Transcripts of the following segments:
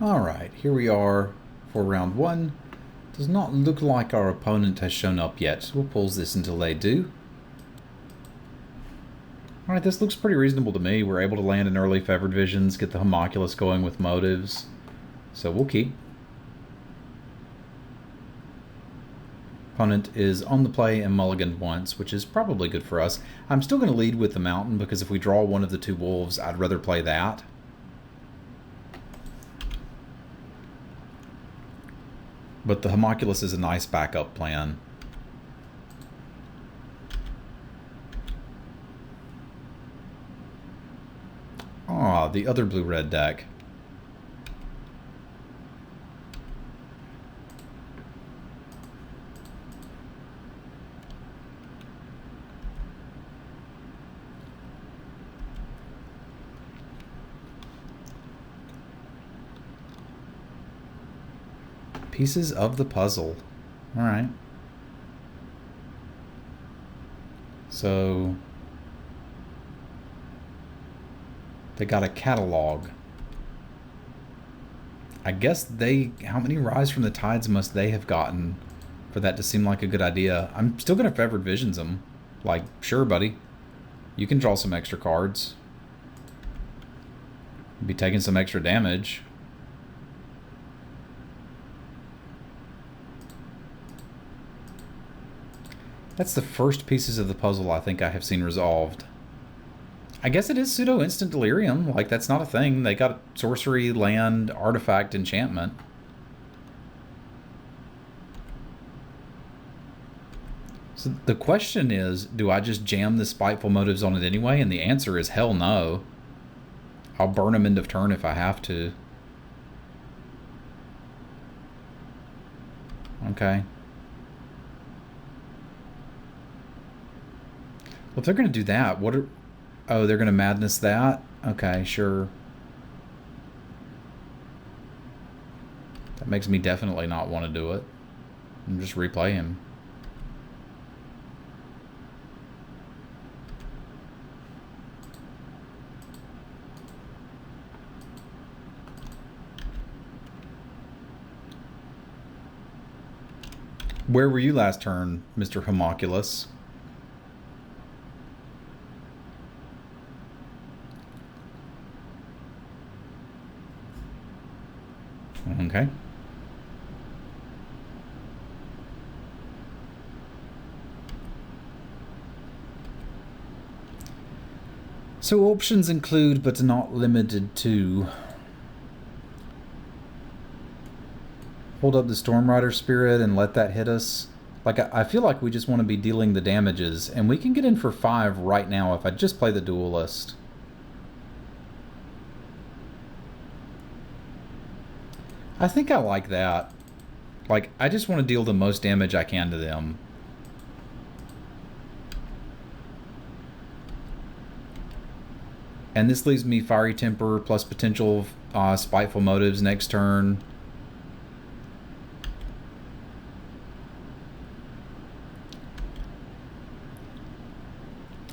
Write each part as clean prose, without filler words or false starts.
Alright, here we are for round one. Does not look like our opponent has shown up yet, so we'll pause this until they do. Alright, this looks pretty reasonable to me. We're able to land in early favored visions, get the homunculus going with motives. So we'll keep. Opponent is on the play and mulliganed once, which is probably good for us. I'm still going to lead with the mountain because if we draw one of the two wolves, I'd rather play that. But the homunculus is a nice backup plan. Ah, the other blue-red deck. Pieces of the puzzle. Alright. So they got a catalog. I guess how many Rise from the Tides must they have gotten for that to seem like a good idea? I'm still going to Favored Visions them. Like, sure, buddy. You can draw some extra cards. Be taking some extra damage. That's the first pieces of the puzzle I think I have seen resolved. I guess it is pseudo-instant delirium. Like, that's not a thing. They got sorcery, land, artifact, enchantment. So the question is, do I just jam the Spiteful Motives on it anyway? And the answer is hell no. I'll burn them end of turn if I have to. Okay. Well, if they're going to do that, oh, they're going to Madness that? Okay, sure. That makes me definitely not want to do it. And just replay him. Where were you last turn, Mr. Homunculus? Okay. So options include, but not limited to, hold up the Stormrider Spirit and let that hit us. Like, I feel like we just want to be dealing the damages, and we can get in for 5 right now if I just play the Duelist. I think I like that. Like, I just want to deal the most damage I can to them. And this leaves me Fiery Temper plus potential Spiteful Motives next turn.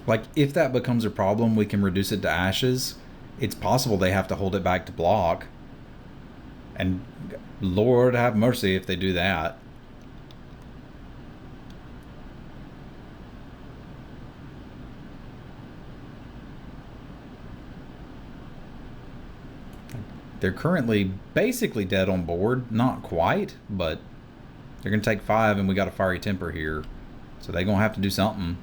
Like, if that becomes a problem, we can reduce it to ashes. It's possible they have to hold it back to block. And Lord have mercy if they do that. They're currently basically dead on board. Not quite, but they're going to take 5 and we got a Fiery Temper here. So they're going to have to do something.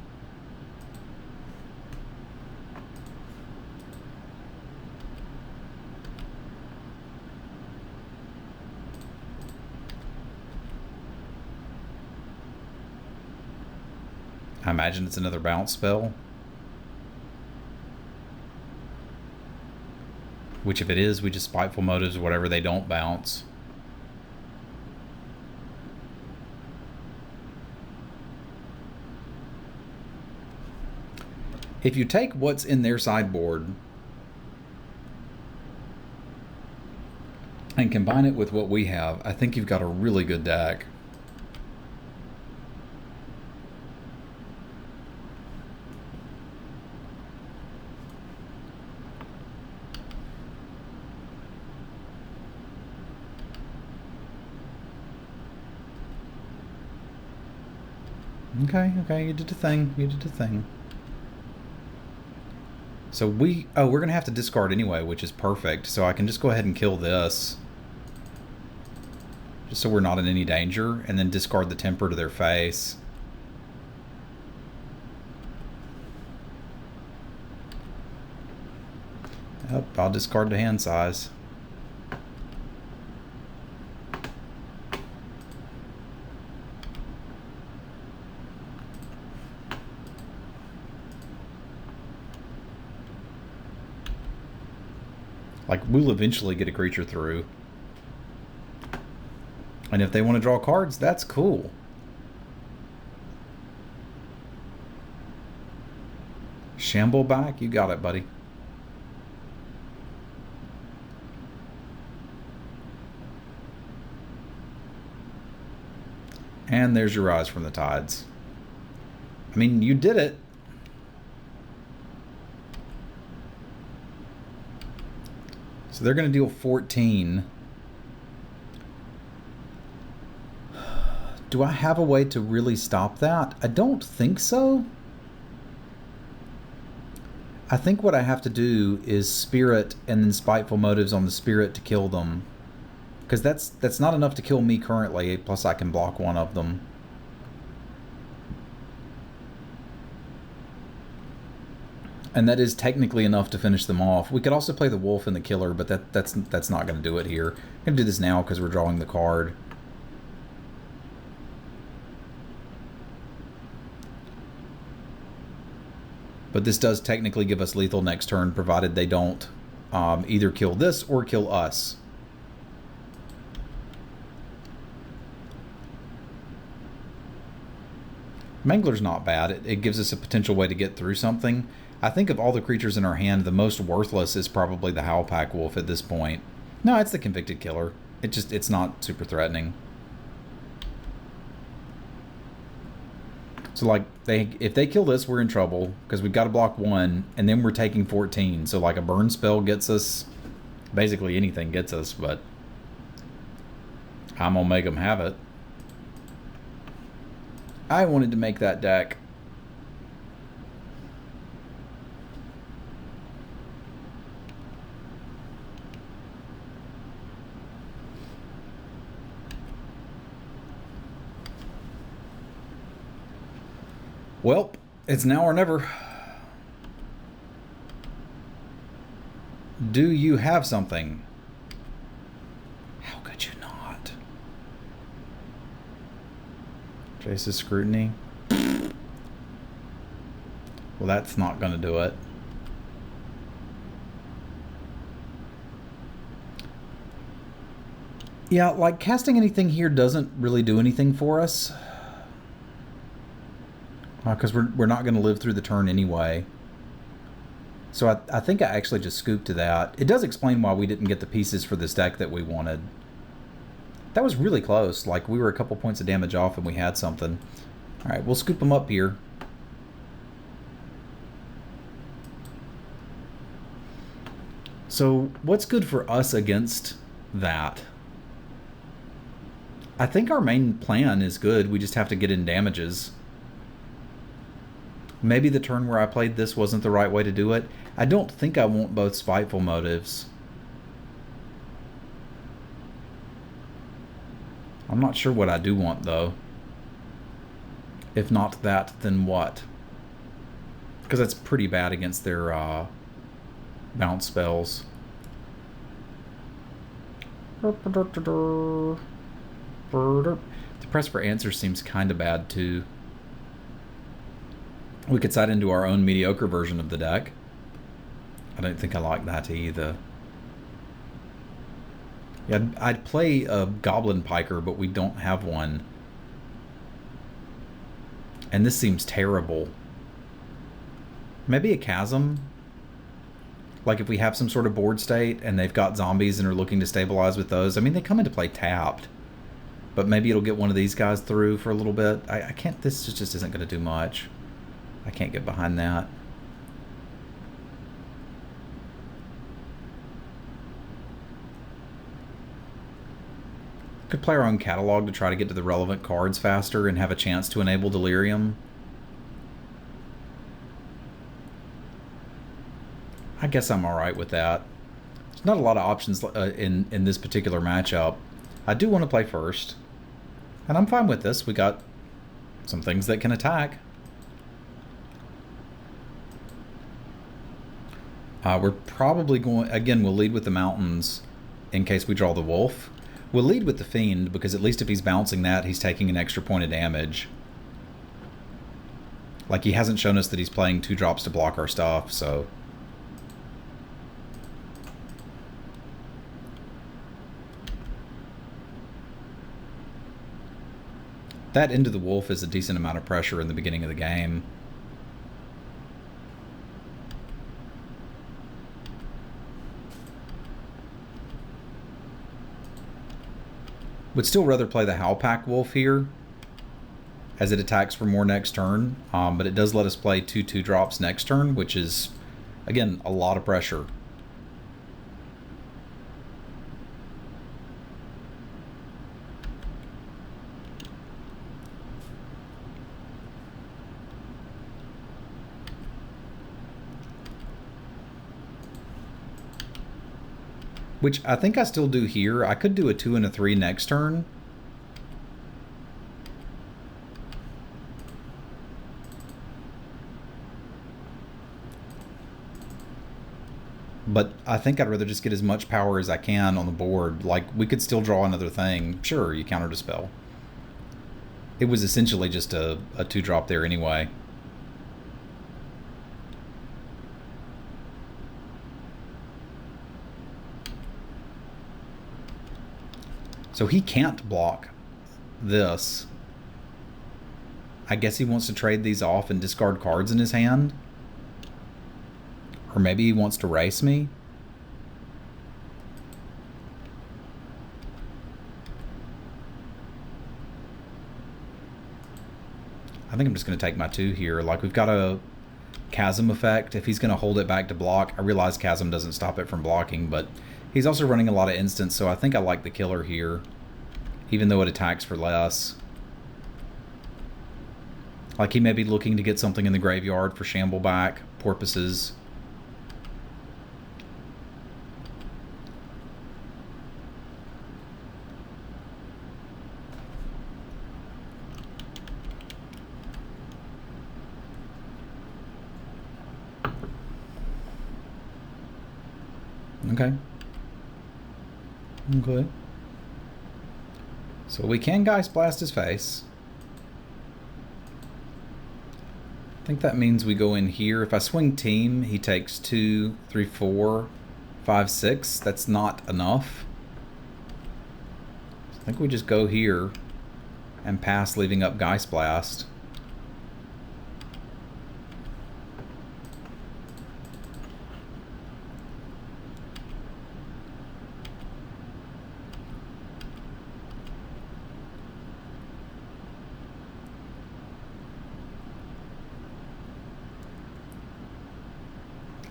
I imagine it's another bounce spell. Which if it is, we just Spiteful Motives whatever they don't bounce. If you take what's in their sideboard and combine it with what we have, I think you've got a really good deck. Okay, okay, you did a thing. You did a thing. So we're going to have to discard anyway, which is perfect. So I can just go ahead and kill this. Just so we're not in any danger. And then discard the temper to their face. Yep, I'll discard the hand size. Like, we'll eventually get a creature through. And if they want to draw cards, that's cool. Shamble back? You got it, buddy. And there's your Rise from the Tides. I mean, you did it. So they're going to deal 14. Do I have a way to really stop that? I don't think so. I think what I have to do is Spirit and then Spiteful Motives on the Spirit to kill them. Because that's not enough to kill me currently, plus I can block one of them. And that is technically enough to finish them off. We could also play the Wolf and the Killer, but that's not going to do it here. I'm going to do this now because we're drawing the card. But this does technically give us lethal next turn, provided they don't either kill this or kill us. Mangler's not bad. It gives us a potential way to get through something. I think of all the creatures in our hand, the most worthless is probably the Howlpack Wolf at this point. No, it's the Convicted Killer. It's not super threatening. So, like, if they kill this, we're in trouble, because we've got to block one, and then we're taking 14. So, like, a burn spell gets us. Basically, anything gets us, but I'm going to make them have it. I wanted to make that deck. Well, it's now or never. Do you have something? How could you not? Jace's Scrutiny. Well, that's not going to do it. Yeah, like, casting anything here doesn't really do anything for us. Because we're not going to live through the turn anyway. So I think I actually just scooped to that. It does explain why we didn't get the pieces for this deck that we wanted. That was really close. Like, we were a couple points of damage off and we had something. Alright, we'll scoop them up here. So, what's good for us against that? I think our main plan is good. We just have to get in damages. Maybe the turn where I played this wasn't the right way to do it. I don't think I want both Spiteful Motives. I'm not sure what I do want, though. If not that, then what? Because that's pretty bad against their bounce spells. The press for answers seems kind of bad, too. We could side into our own mediocre version of the deck. I don't think I like that either. Yeah, I'd play a Goblin Piker, but we don't have one. And this seems terrible. Maybe a Chasm? Like if we have some sort of board state and they've got zombies and are looking to stabilize with those. I mean, they come into play tapped. But maybe it'll get one of these guys through for a little bit. I can't, this just isn't going to do much. I can't get behind that. Could play our own catalog to try to get to the relevant cards faster and have a chance to enable Delirium. I guess I'm alright with that. There's not a lot of options in this particular matchup. I do want to play first. And I'm fine with this. We got some things that can attack. We're probably going... Again, we'll lead with the mountains in case we draw the wolf. We'll lead with the Fiend, because at least if he's bouncing that, he's taking an extra point of damage. Like, he hasn't shown us that he's playing 2 drops to block our stuff, so... That Into the Wolf is a decent amount of pressure in the beginning of the game. Would still rather play the Howlpack Wolf here, as it attacks for more next turn, but it does let us play 2 2-drops next turn, which is, again, a lot of pressure. Which I think I still do here. I could do a 2 and a 3 next turn. But I think I'd rather just get as much power as I can on the board. Like, we could still draw another thing. Sure, you countered a spell. It was essentially just a 2-drop there anyway. So he can't block this. I guess he wants to trade these off and discard cards in his hand. Or maybe he wants to race me. I think I'm just going to take my 2 here. Like, we've got a Chasm effect. If he's going to hold it back to block, I realize Chasm doesn't stop it from blocking, but he's also running a lot of instants, so I think I like the killer here, even though it attacks for less. Like, he may be looking to get something in the graveyard for Shambleback, Porpoises. Okay. Okay. So we can Geist Blast his face. I think that means we go in here. If I swing Team, he takes 2, 3, 4, 5, 6. That's not enough. So I think we just go here and pass, leaving up Geist Blast.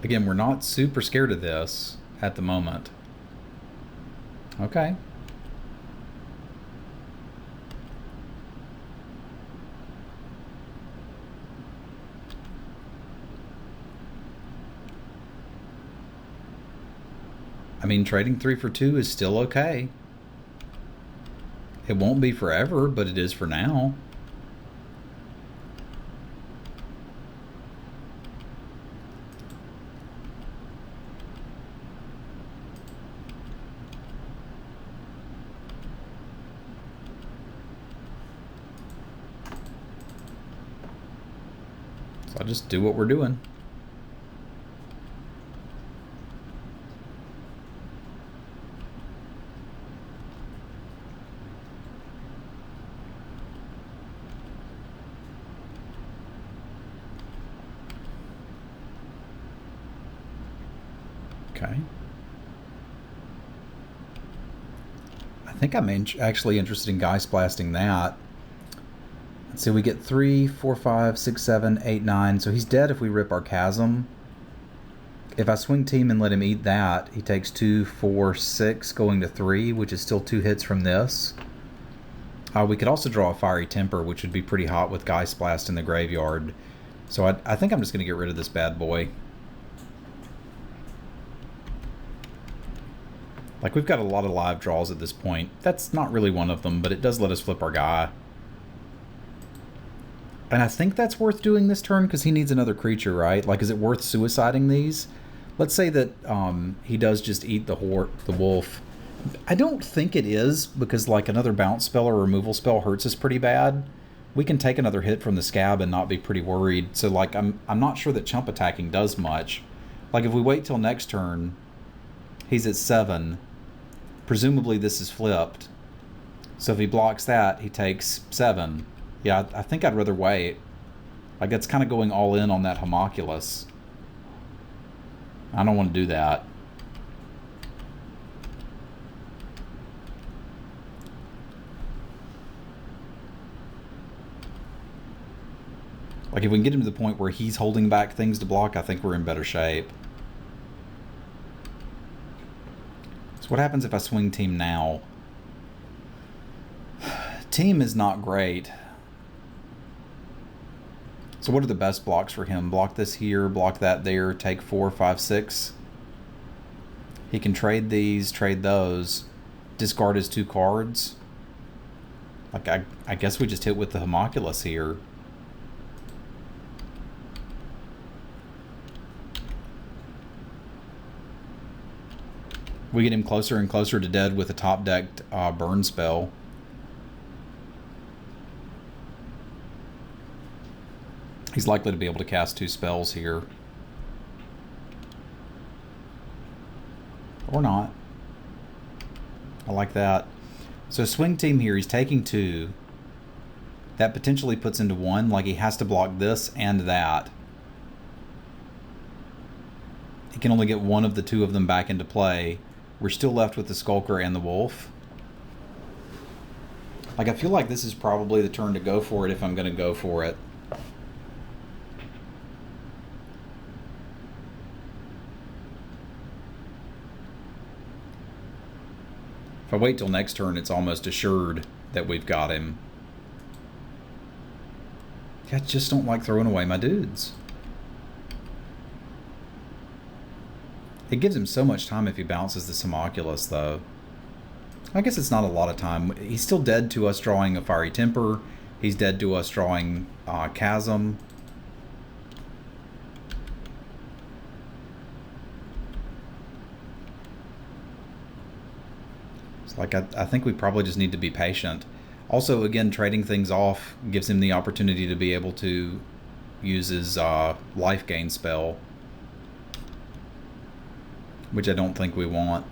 Again, we're not super scared of this at the moment. Okay. I mean, trading 3 for 2 is still okay. It won't be forever, but it is for now. I'll just do what we're doing. Okay. I think I'm actually interested in Geist Blasting that. So we get 3, 4, 5, 6, 7, 8, 9. So he's dead if we rip our Chasm. If I swing Team and let him eat that, he takes 2, 4, 6, going to 3, which is still 2 hits from this. We could also draw a Fiery Temper, which would be pretty hot with Geist Blast in the graveyard. So I think I'm just going to get rid of this bad boy. Like, we've got a lot of live draws at this point. That's not really one of them, but it does let us flip our guy. And I think that's worth doing this turn because he needs another creature, right? Like, is it worth suiciding these? Let's say that he does just eat the wolf. I don't think it is because, like, another bounce spell or removal spell hurts us pretty bad. We can take another hit from the scab and not be pretty worried. So, like, I'm not sure that chump attacking does much. Like, if we wait till next turn, he's at 7. Presumably this is flipped. So if he blocks that, he takes 7. Yeah, I think I'd rather wait. Like, it's kind of going all in on that homunculus. I don't want to do that. Like, if we can get him to the point where he's holding back things to block, I think we're in better shape. So what happens if I swing team now? Team is not great. So what are the best blocks for him? Block this here, block that there, take 4, 5, 6. He can trade these, trade those, discard his 2 cards. Like, I guess we just hit with the homunculus here. We get him closer and closer to dead with a top-decked burn spell. He's likely to be able to cast 2 spells here. Or not. I like that. So swing team here, he's taking 2. That potentially puts into 1. Like, he has to block this and that. He can only get one of the 2 of them back into play. We're still left with the Skulker and the Wolf. Like, I feel like this is probably the turn to go for it if I'm going to go for it. If I wait till next turn, it's almost assured that we've got him. I just don't like throwing away my dudes. It gives him so much time if he bounces the homunculus, though. I guess it's not a lot of time. He's still dead to us drawing a Fiery Temper. He's dead to us drawing Chasm. It's like, I think we probably just need to be patient. Also, again, trading things off gives him the opportunity to be able to use his life gain spell, which I don't think we want.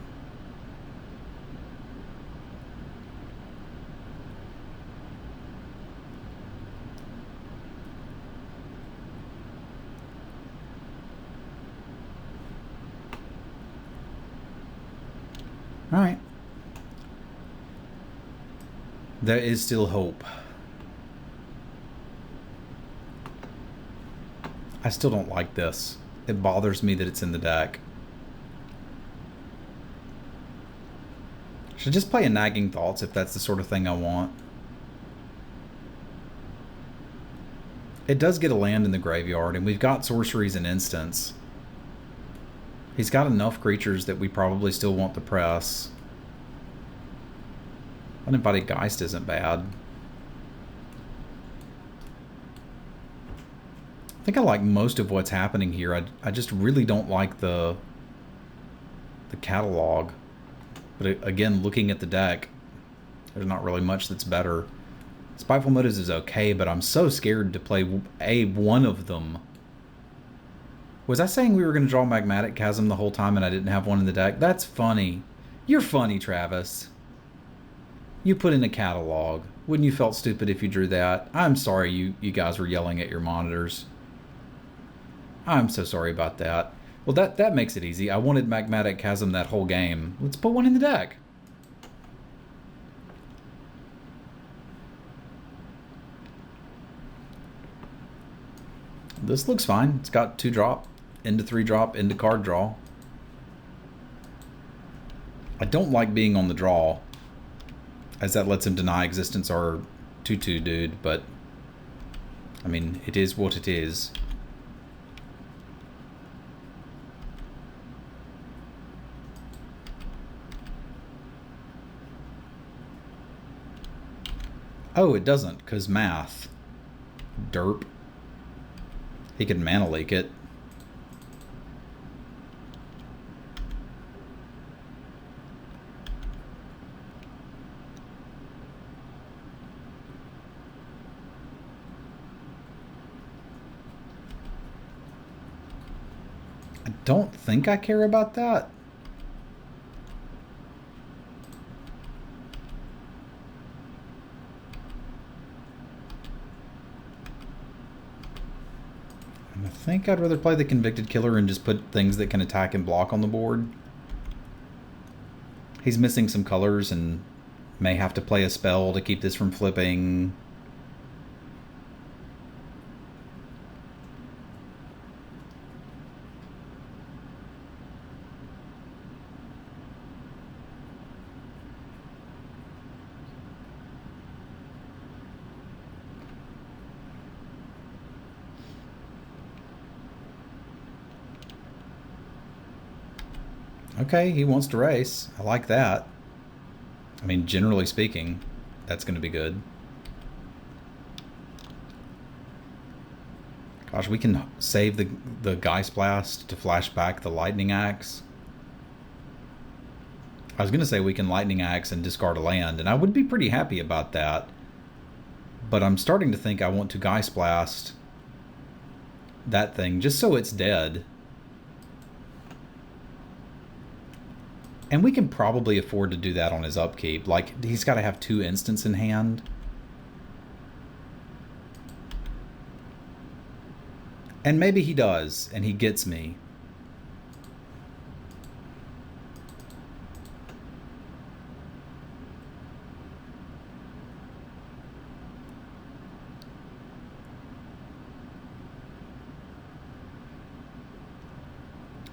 All right. There is still hope. I still don't like this. It bothers me that it's in the deck. Should just play a Nagging Thoughts if that's the sort of thing I want. It does get a land in the graveyard, and we've got sorceries and instants. He's got enough creatures that we probably still want to press. Uninvited Geist isn't bad. I think I like most of what's happening here. I just really don't like the catalog. But again, looking at the deck, there's not really much that's better. Spiteful Motives is okay, but I'm so scared to play one of them. Was I saying we were going to draw Magmatic Chasm the whole time and I didn't have one in the deck? That's funny. You're funny, Travis. You put in a catalog. Wouldn't you felt stupid if you drew that? I'm sorry you guys were yelling at your monitors. I'm so sorry about that. Well, that makes it easy. I wanted Magmatic Chasm that whole game. Let's put one in the deck. This looks fine. It's got 2 drop, into 3 drop, into card draw. I don't like being on the draw. as that lets him deny existence our 2/2 dude, but I mean, it is what it is. Oh, it doesn't, because math. Derp. He could mana leak it. I don't think I care about that. I think I'd rather play the Convicted Killer and just put things that can attack and block on the board. He's missing some colors and may have to play a spell to keep this from flipping. Okay, he wants to race. I like that. I mean, generally speaking, that's going to be good. Gosh, we can save the Geist Blast to flash back the Lightning Axe. I was going to say we can Lightning Axe and discard a land, and I would be pretty happy about that. But I'm starting to think I want to Geist Blast that thing just so it's dead. And we can probably afford to do that on his upkeep. Like, he's got to have 2 instants in hand. And maybe he does, and he gets me.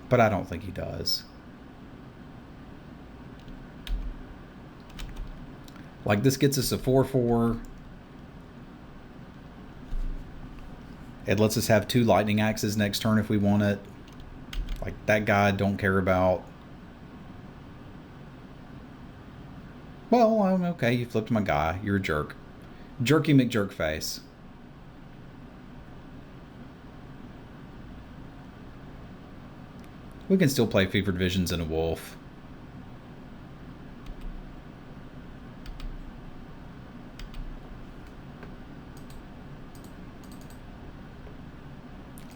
But I don't think he does. Like, this gets us a 4/4. It lets us have 2 Lightning Axes next turn if we want it. Like, that guy I don't care about. Well, okay, you flipped my guy. You're a jerk. Jerky McJerkface. We can still play Fevered Visions and a Wolf.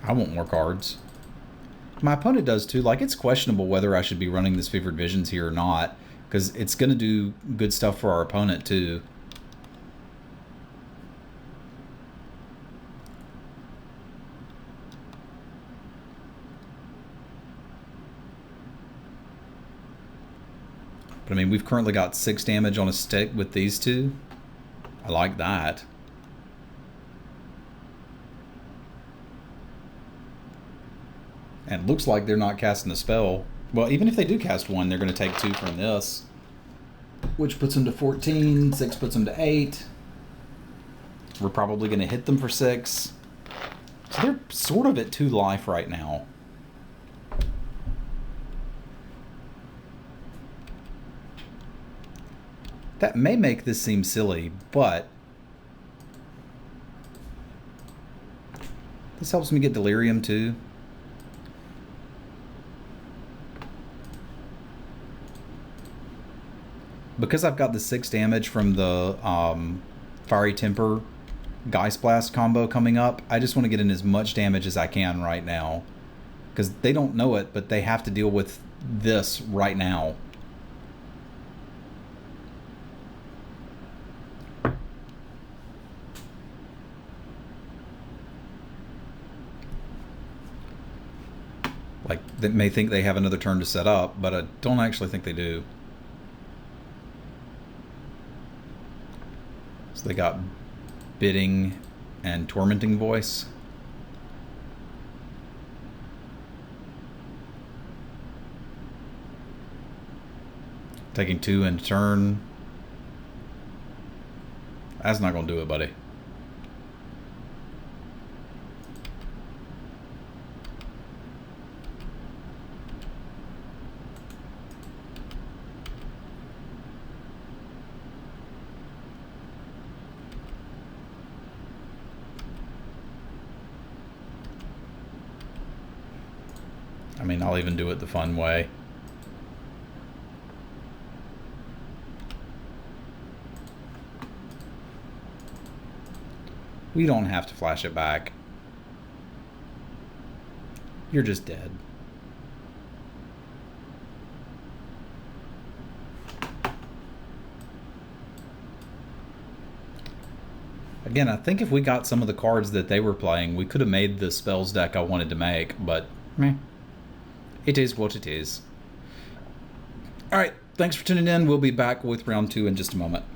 I want more cards. My opponent does too. Like, it's questionable whether I should be running this Fevered Visions here or not, because it's going to do good stuff for our opponent too. But I mean, we've currently got 6 damage on a stick with these 2. I like that. And it looks like they're not casting a spell. Well, even if they do cast 1, they're going to take 2 from this. Which puts them to 14. 6 puts them to 8. We're probably going to hit them for 6. So they're sort of at 2 life right now. That may make this seem silly, but this helps me get Delirium too. Because I've got the 6 damage from the Fiery Temper Geist Blast combo coming up, I just want to get in as much damage as I can right now. Because they don't know it, but they have to deal with this right now. Like, they may think they have another turn to set up, but I don't actually think they do. So they got Bidding and Tormenting Voice. Taking 2 in turn. That's not going to do it, buddy. I mean, I'll even do it the fun way. We don't have to flash it back. You're just dead. Again, I think if we got some of the cards that they were playing, we could have made the spells deck I wanted to make, but meh. It is what it is. Alright, thanks for tuning in. We'll be back with round 2 in just a moment.